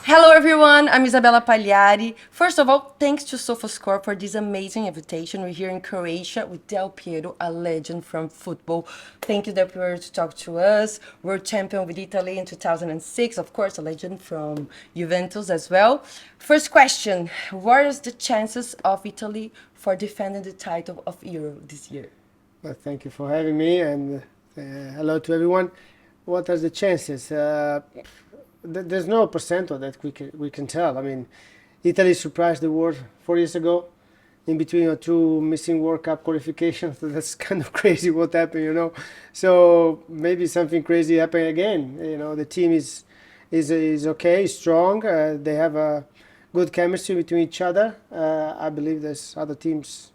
Hello everyone, I'm Isabela Pagliari. First of all, thanks to Sofascore for this amazing invitation. We're here in Croatia with Del Piero, a legend from football. Thank you, Del Piero, to talk to us. World champion with Italy in 2006, of course, a legend from Juventus as well. First question, what is the chances of Italy for defending the title of Euro this year? Well, thank you for having me, and hello to everyone. What are the chances? There's no percent of that we can tell. I mean, Italy surprised the world 4 years ago, in between two missing World Cup qualifications. That's kind of crazy what happened. So maybe something crazy happen again. The team is okay, strong. They have a good chemistry between each other. I believe there's other teams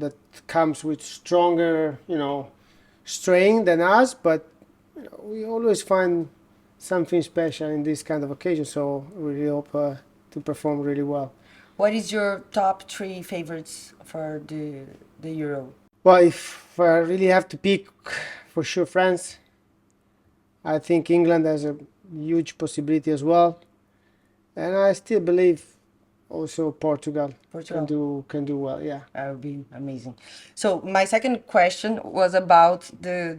that comes with stronger, strain than us, but we always find something special in this kind of occasion. So we really hope to perform really well. What is your top three favorites for the Euro? Well, if I really have to pick, for sure France. I think England has a huge possibility as well, and I still believe also Portugal can Portugal. do well. Yeah. That would be amazing. So my second question was about the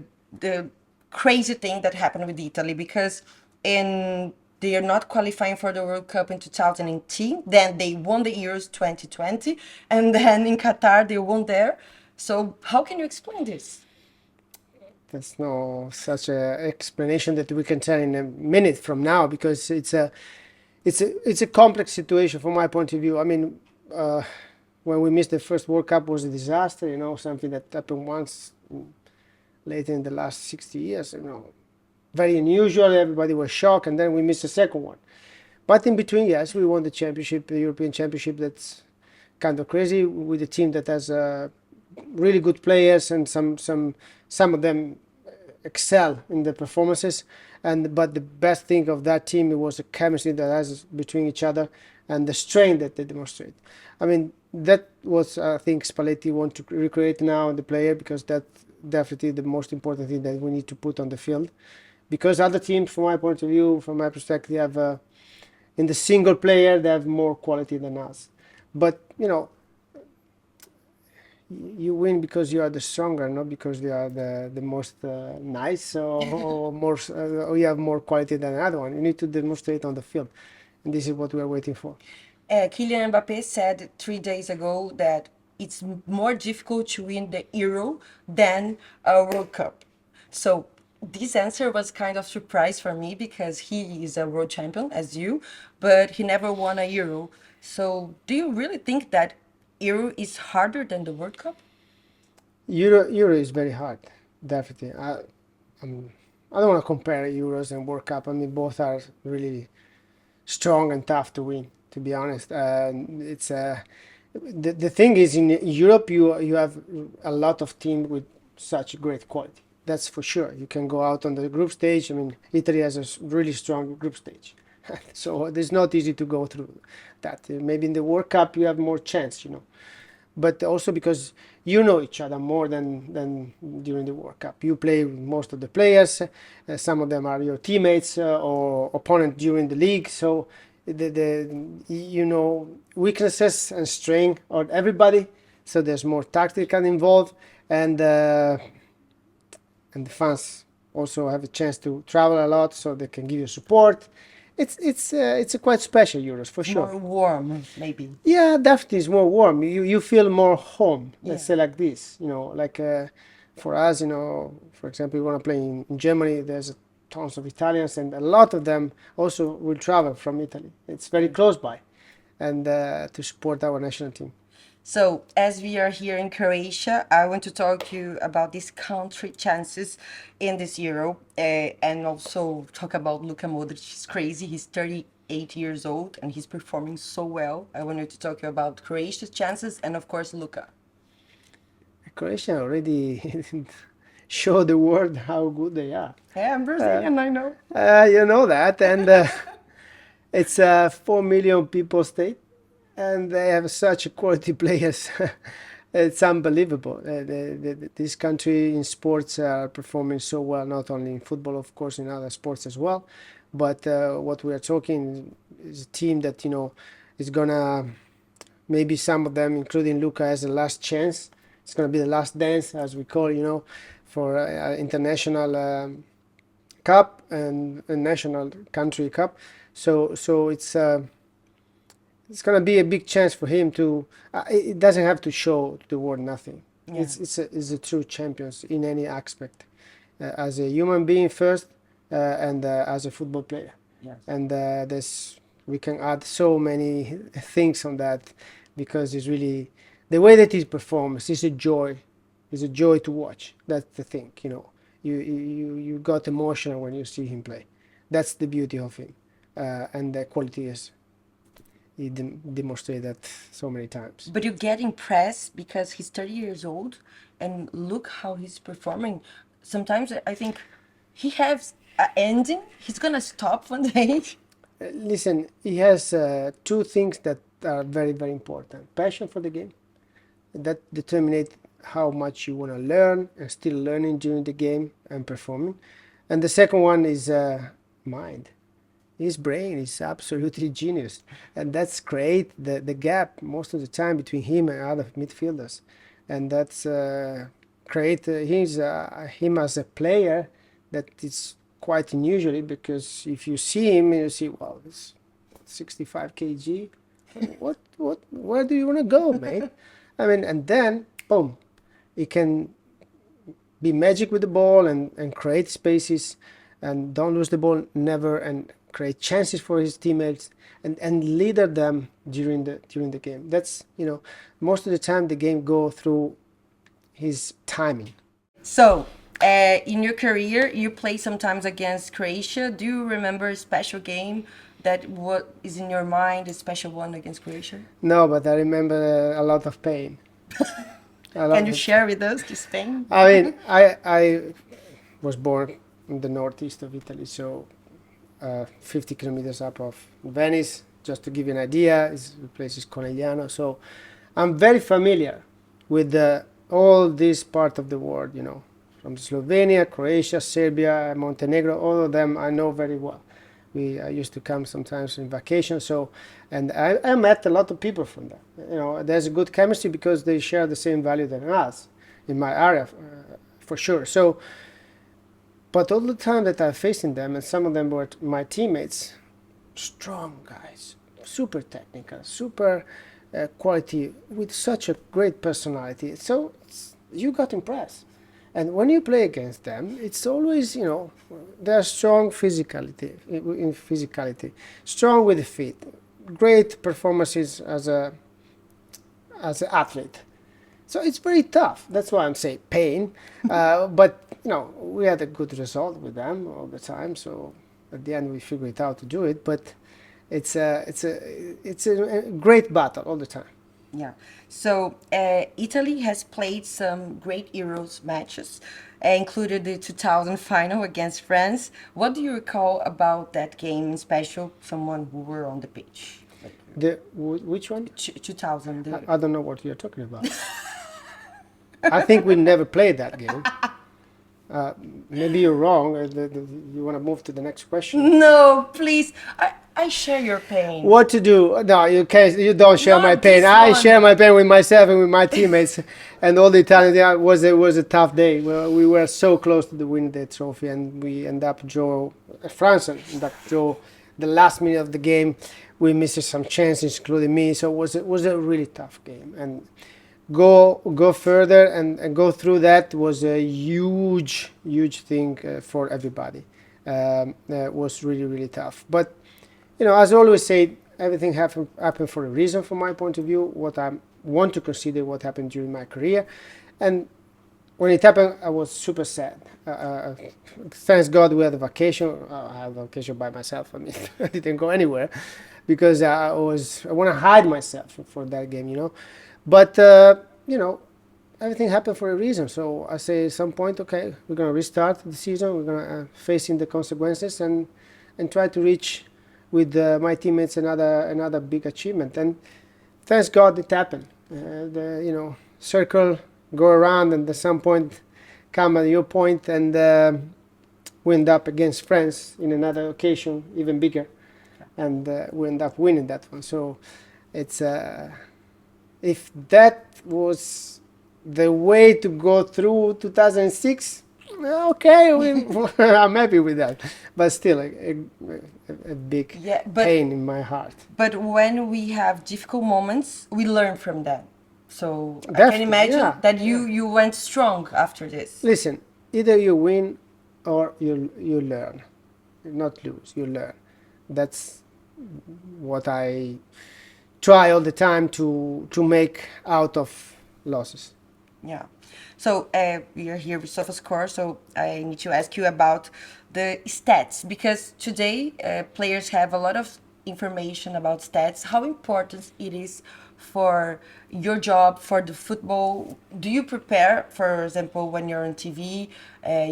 crazy thing that happened with Italy because in they are not qualifying for the World Cup in 2018. Then they won the Euros 2020, and then in Qatar they won there. So how can you explain this? There's no such a explanation that we can tell in a minute from now, because it's a complex situation from my point of view. I mean, when we missed the first World Cup was a disaster. Something that happened once later in the last 60 years. Very unusual. Everybody was shocked, and then we missed the second one. But in between, yes, we won the championship, the European Championship. That's kind of crazy, with a team that has really good players, and some of them excel in the performances. But the best thing of that team, it was the chemistry that has between each other, and the strength that they demonstrate. I mean, that was, I think, Spalletti want to recreate now in the player, because that's definitely the most important thing that we need to put on the field. Because other teams, from my point of view, from my perspective, have in the single player, they have more quality than us. But you win because you are the stronger, not because you are the most nice, or more, or you have more quality than another one. You need to demonstrate on the field, and this is what we are waiting for. Kylian Mbappe said 3 days ago that it's more difficult to win the Euro than a World Cup. So this answer was kind of surprise for me because he is a world champion as you, but he never won a Euro. So do you really think that Euro is harder than the World Cup? Euro is very hard, definitely. I don't want to compare Euros and World Cup. I mean, both are really strong and tough to win, to be honest. It's the thing is, in Europe you have a lot of teams with such great quality. That's for sure. You can go out on the group stage. I mean, Italy has a really strong group stage, so it's not easy to go through that. Maybe in the World Cup you have more chance. But also because you know each other more than during the World Cup. You play with most of the players. Some of them are your teammates or opponent during the league. So the weaknesses and strength of everybody. So there's more tactical involved, and the fans also have a chance to travel a lot, so they can give you support. It's a quite special Euros for sure. More warm, maybe. Yeah, definitely it's more warm. You feel more home. Let's Yeah. say like this. Like for us, for example, we want to play in Germany. There's tons of Italians, and a lot of them also will travel from Italy. It's very close by, and to support our national team. So, as we are here in Croatia, I want to talk to you about these country chances in this Euro, and also talk about Luka Modric. He's crazy. He's 38 years old and he's performing so well. I wanted to talk to you about Croatia's chances and, of course, Luka. Croatia already showed the world how good they are. Yeah, I'm Brazilian, I know. You know that, and it's a 4 million people state, and they have such quality players. It's unbelievable. This country in sports are performing so well, not only in football, of course, in other sports as well. But what we are talking, is a team that is gonna, maybe some of them, including Luka, has the last chance. It's gonna be the last dance, as we call, for international cup and a national country cup. So it's gonna be a big chance for him to. It doesn't have to show to the world nothing. Yeah. It's a true champions in any aspect, as a human being first, and as a football player. Yes. And we can add so many things on that, because it's really the way that he performs is a joy. It's a joy to watch. That's the thing, you got emotional when you see him play. That's the beauty of him, and the quality is. He demonstrated that so many times. But you get impressed because he's 30 years old and look how he's performing. Sometimes I think he has an ending. He's gonna stop one day. Listen, he has two things that are very, very important. Passion for the game, that determines how much you want to learn and still learning during the game and performing. And the second one is mind. His brain is absolutely genius, and that's create the gap most of the time between him and other midfielders, and that's create him as a player that is quite unusual, because if you see him, you see, wow, this 65 kg, where do you want to go, mate? I mean, and then boom, he can be magic with the ball and create spaces and don't lose the ball never, and create chances for his teammates and leader them during the game. That's most of the time the game go through his timing. So, in your career, you play sometimes against Croatia. Do you remember a special game that what is in your mind, a special one against Croatia? No, but I remember a lot of pain. Can you share with us this pain? I mean, I was born in the northeast of Italy, so 50 kilometers up of Venice. Just to give you an idea, the place is Conegliano. So I'm very familiar with all this part of the world, from Slovenia, Croatia, Serbia, Montenegro, all of them I know very well. I used to come sometimes in vacation, and I met a lot of people from there. There's a good chemistry because they share the same value than us in my area, for sure. So, but all the time that I'm facing them, and some of them were my teammates, strong guys, super technical, super quality, with such a great personality. So you got impressed. And when you play against them, it's always, they're strong in physicality, strong with the feet, great performances as an athlete. So it's very tough. That's why I'm saying pain. But we had a good result with them all the time. So at the end we figured it out to do it. But it's a great battle all the time. Yeah. So Italy has played some great Euros matches, included the 2000 final against France. What do you recall about that game, in special someone who were on the pitch? Which one? 2000. I don't know what you're talking about. I think we never played that game. Maybe you're wrong. You want to move to the next question? No, please. I share your pain. What to do? No, you can't. You don't share Not my pain. this I one. share my pain with myself and with my teammates, and all the Italians. Yeah, it was a tough day. We were so close to the win the trophy, and we end up draw. France end up draw the last minute of the game. We missed some chances, including me. So it was a really tough game, and go further and go through that was a huge thing for everybody. It was really tough, but as I always say, everything happened for a reason from my point of view. What I want to consider what happened during my career, and when it happened I was super sad. Thanks God we had a vacation. I had a vacation by myself. I mean, I didn't go anywhere because I want to hide myself for that game, but everything happened for a reason. So I say at some point, okay, we're going to restart the season. We're going to face in the consequences and try to reach with my teammates another big achievement. And thanks God it happened. The circle go around, and at some point come at your point, and we end up against France in another occasion, even bigger. and we end up winning that one. So it's if that was the way to go through 2006, okay, I'm happy with that. But still, a big Yeah, but pain in my heart. but when we have difficult moments, we learn from that. So I can Definitely, imagine yeah, that you went strong after this. Listen, either you win or you learn, not lose. You learn. That's what I try all the time to make out of losses. Yeah. So we are here with Sofascore, so I need to ask you about the stats because today players have a lot of information about stats. How important it is for your job, for the football? Do you prepare, for example, when you're on TV,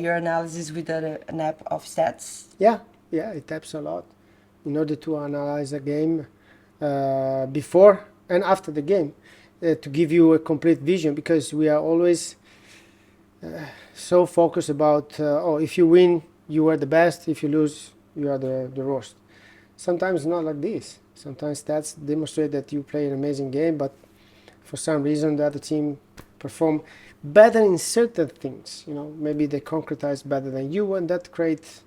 your analysis with an app of stats? Yeah, yeah, it helps a lot in order to analyze a game before and after the game to give you a complete vision because we are always so focused about oh, if you win you are the best, if you lose you are the worst. Sometimes not like this. Sometimes stats demonstrate that you play an amazing game, but for some reason the other team perform better in certain things. You know, maybe they concretize better than you, and that creates.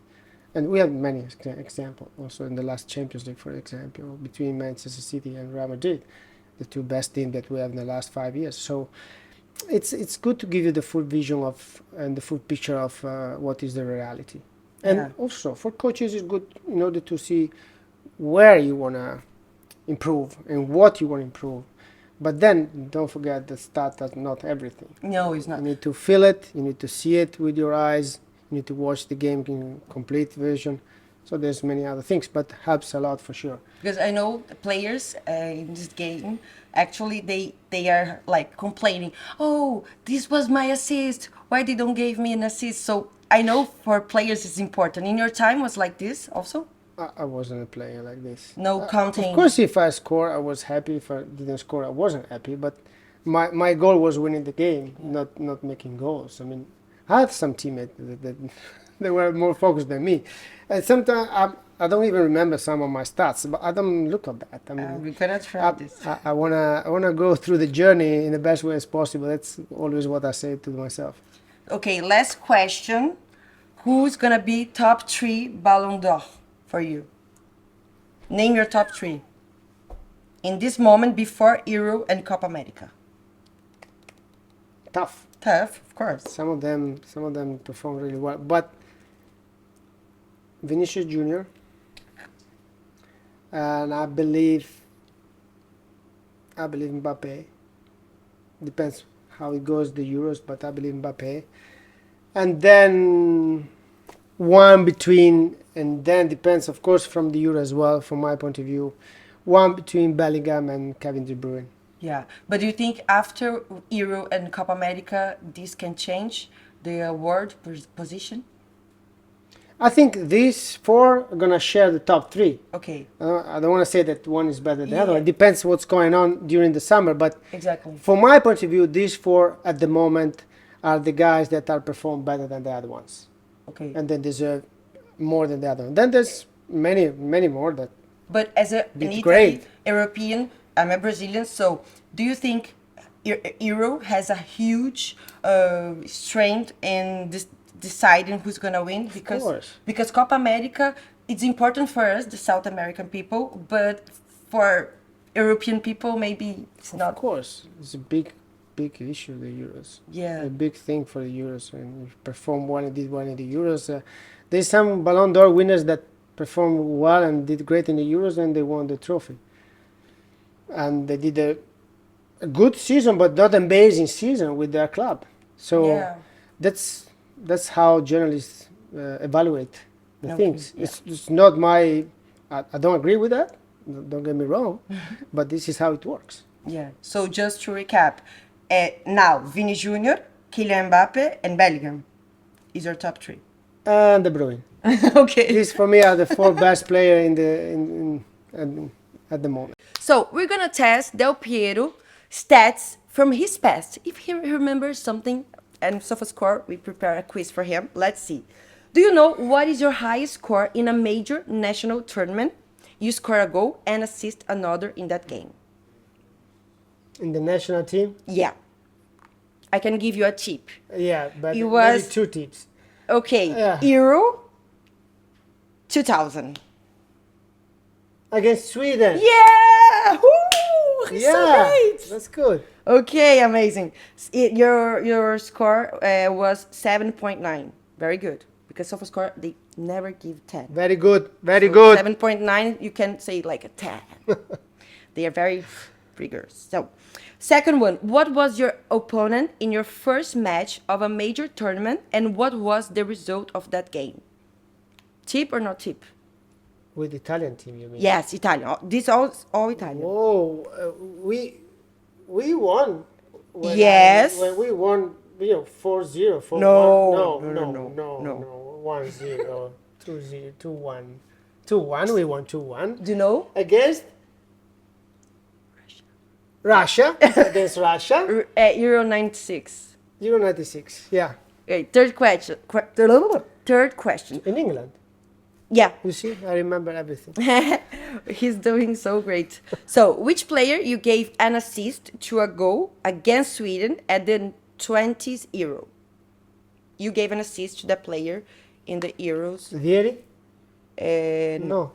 And we have many examples also in the last Champions League, for example, between Manchester City and Real Madrid, the two best teams that we have in the last 5 years. So it's good to give you the full vision of and the full picture of what is the reality. And Yeah. also for coaches, it's good in order to see where you want to improve and what you want to improve. But then don't forget the stat is not everything. No, it's You not. need to feel it, you need to see it with your eyes, you need to watch the game in complete version. So there's many other things, but helps a lot for sure. Because I know the players in this game actually they are like complaining. Oh, this was my assist. Why they don't give me an assist? So I know for players it's important. In your time was like this also. I wasn't a player like this. No counting. Of course, if I score, I was happy. If I didn't score, I wasn't happy. But my goal was winning the game, not making goals. I mean, I had some teammates that they were more focused than me. And sometimes I don't even remember some of my stats, but I don't look at that. I mean, We're gonna try this. I wanna go through the journey in the best way as possible. That's always what I say to myself. Okay, last question. Who's gonna be top 3 Ballon d'Or for you? Name your top 3 in this moment before Euro and Copa America. Tough. Tough, of course. Some of them perform really well, but Vinicius Junior, and I believe Mbappe. Depends how it goes the Euros, but I believe Mbappe. And then one between, and then depends of course from the Euro as well, from my point of view, one between Bellingham and Kevin De Bruyne. Yeah, but do you think after Euro and Copa America, this can change the award position? I think these four are gonna share the top three. Okay, I don't want to say that one is better than the other. Yeah. It depends what's going on during the summer. But exactly. from my point of view, these four at the moment are the guys that are perform better than the other ones, Okay. and they deserve more than the other one. Then there's many more that But as an It's Italy, great. European, I'm a Brazilian, so do you think Euro has a huge strength in deciding who's gonna win? Because Copa America, it's important for us, the South American people, but for European people, maybe it's of not. course it's a big issue, the Euros. Yeah. A big thing for the Euros, and if you perform well and did well in the Euros. There's some Balon d'Or winners that performed well and did great in the Euros, and they won the trophy. And they did a good season, but not an amazing season with their club. So Yeah. that's how journalists evaluate the Okay, things. yeah. It's not my. I don't agree with that. Don't get me wrong, but this is how it works. Yeah. So just to recap, now Vini Jr., Kylian Mbappe, and Bellingham is your top 3. And De Bruyne. Okay. These for me are the four best players at the moment. So we're gonna test Del Piero stats from his past. If he remembers something, and Sofascore, we prepare a quiz for him. Let's see. Do you know what is your highest score in a major national tournament? you score a goal and assist another in that game? In the national team? Yeah. I can give you a tip. Yeah, but It maybe was- 2 tips. Okay, Yeah. Euro 2000. Against Sweden. Yeah! Woo! It's so Yeah, great! that's good. Okay, amazing. Your score was 7.9. Very good. Because Sofascore, they never give 10. Very good. Very So good. 7.9, you can say like a 10. They are very rigorous. So, second one, what was your opponent in your first match of a major tournament and what was the result of that game? Tip or not tip? With Italian team, you mean? Yes, Italian. This all Italian. Whoa, we won. Yes. When we won, 4-0. No, no. 1-0, 2-0, 2-1. 2-1, we won 2-1. Do you know? Against Russia. Against Russia. Euro 96. Euro 96, yeah. Okay, third question. Third question. In England. Yeah. You see, I remember everything. He's doing so great. So, which player you gave an assist to a goal against Sweden at the 20th Euro? You gave an assist to that player in the Euros. Vieri? And No.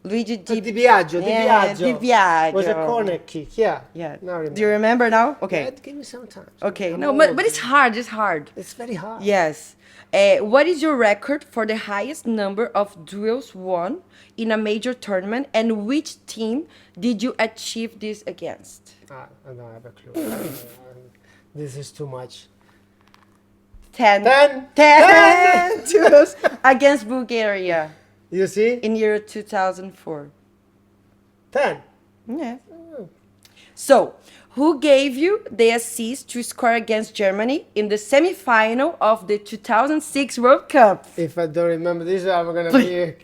Luigi Di Biagio. Di Biagio. Was a corner kick, yeah. Yeah. Now I remember. Do you remember now? Okay. Yeah, give me some time. Okay. I'm No, old. but it's hard. It's hard. It's very hard. Yes. What is your record for the highest number of duels won in a major tournament, and which team did you achieve this against? I don't have a clue. This is too much. 10. 10. 10 duels against Bulgaria You see? in year 2004. 10. Yeah. So, who gave you the assist to score against Germany in the semi-final of the 2006 World Cup? If I don't remember this, I'm gonna be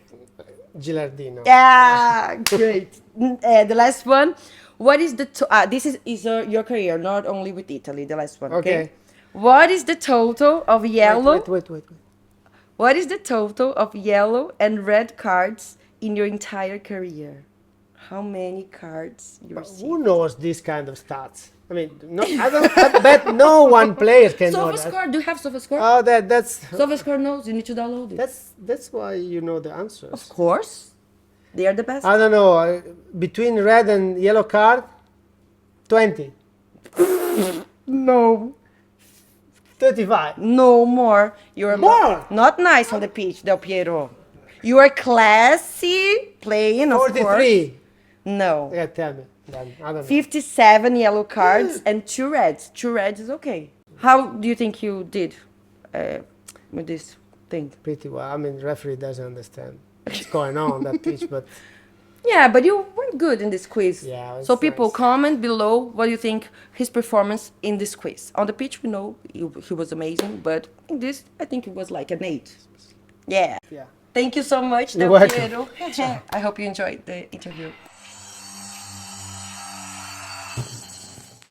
Gilardino. Yeah, great. The last one. What is the this is your career, not only with Italy. The last one. Okay. What is the total of yellow? Wait. What is the total of yellow and red cards in your entire career? How many cards you received? Who knows this kind of stats? I mean, no, I bet no one player can know that. Sofascore. Do you have Sofascore? Oh, that's Sofascore knows. You need to download it. that's why you know the answers. Of course. They are the best. I don't know. Between red and yellow card, 20, No. 35. No more. You're More? not nice on the pitch, Del Piero. You are classy playing, of course. 43. No. Yeah, tell me. Then, I don't know. 57 yellow cards and 2 reds. 2 reds is okay. How do you think you did with this thing? Pretty well. I mean, referee doesn't understand what's going on that pitch, but Yeah, but you were good in this quiz. Yeah, it's so people nice. comment below what you think his performance in this quiz. On the pitch, we know he was amazing, but in this, I think it was like an 8. Yeah. yeah. Thank you so much, You're Del welcome. Piero. I hope you enjoyed the interview.